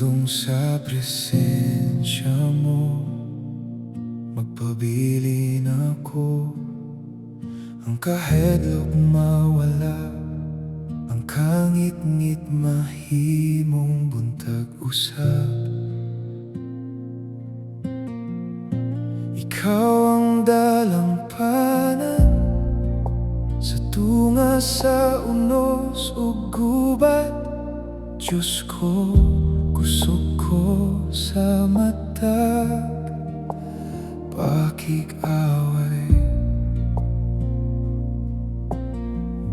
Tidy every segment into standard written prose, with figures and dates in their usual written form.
Hantong sa presensya mo, magpabilin ako. Ang kahedlok mawala, ang kangit-ngit mahimong buntag usap. Ikaw ang dalampanan sa tunga sa unos ug gubat. Diyos ko, kusog ko sa matag pakig-away.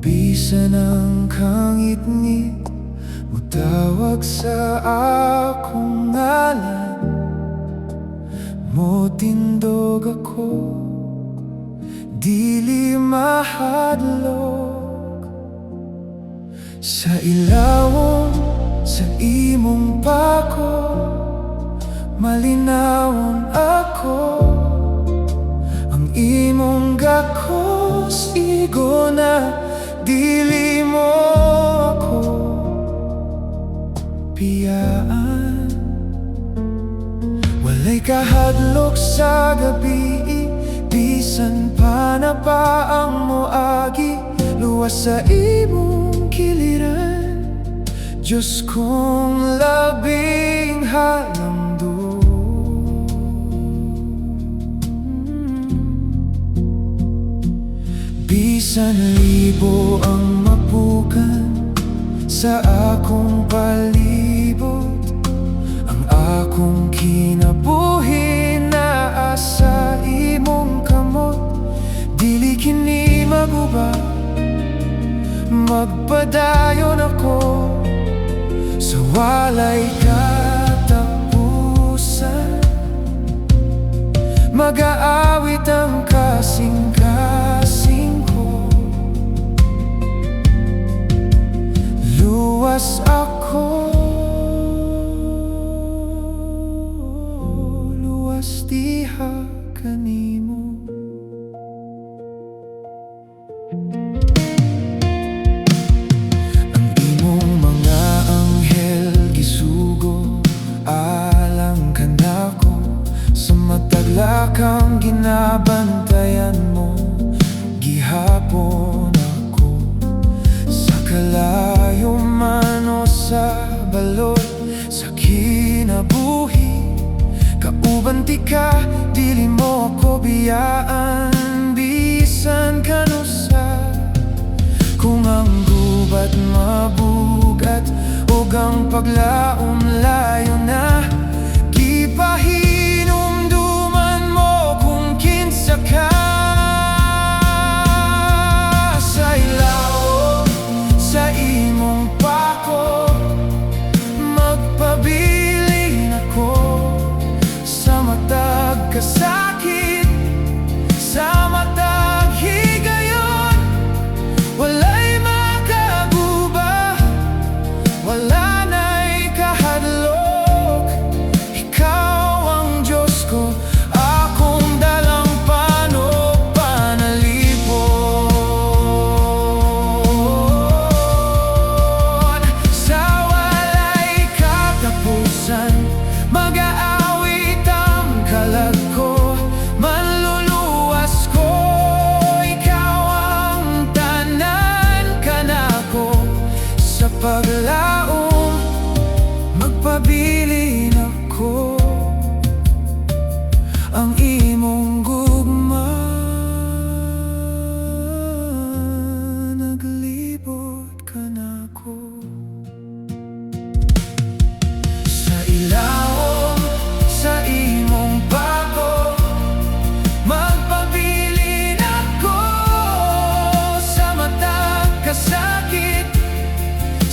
Bisan ang kangit-ngit mutawag sa akong ngalan, motindog ako, dili mahadlok. Sa ilawom sa imong pako, malinawon ako. Ang imong gakos igo na dili mo ako piyaan. Walay kahadlok sa gabi, bisan pa na pa ang moagi. Luwas sa imong kiliran, Diyos kong labing halangdon. Bisan libo ang mapukan sa akong palibot, ang akong kinabuhi naa sa imong kamot. Dili kini maguba, magpadayon ako sa walay katapusan. Mag-aawit ang kasing-kasing ko. Luwas ako, luwas diha kanimo. Alang ka na ko sa mataglakang ginabantayan mo. Gihapon ako sa kalayo man o sa balot sa kinabuhi. Kaubanti ka, dili mo ako biyaan. Bisan kanusa, kung ang gubat mabugat ug ang paglaom layo na, gipahinumduman mo kung kinsa ka. Sa ilaw sa imong pako, magpabilin ako. Sa matag kasakit, sa matag higayon, walay makaguba, wala na'y kahadlok. Ikaw ang Diyos ko, akong dalang panog panalipon. Sa walay katapusan, mag-aawit ang kalag ko, manluluwas ko. Ikaw ang tanan kanako sa paglaom, magpabilin ako. Ang imong gugma naglibot ka nako. Sa ilawom sa imong pako, magpabilin ako. Sa matag kasakit,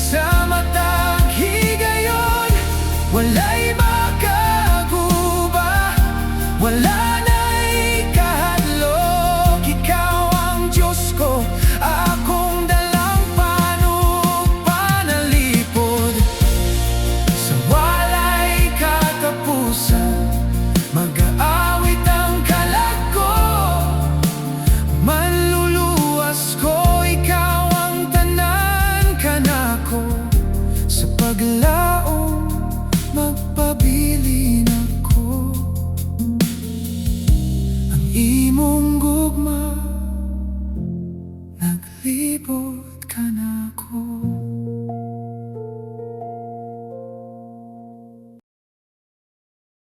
sa matag higayon, walay makaguba, wala na'y kahadlok. Ikaw ang Diyos ko, akong dalang panog panalipod. Sa walay katapusan, mag-aawit ang kalag ko, manluluwas ko. Ikaw ang tanan kanako sa paglaom, mag libot ka na ko.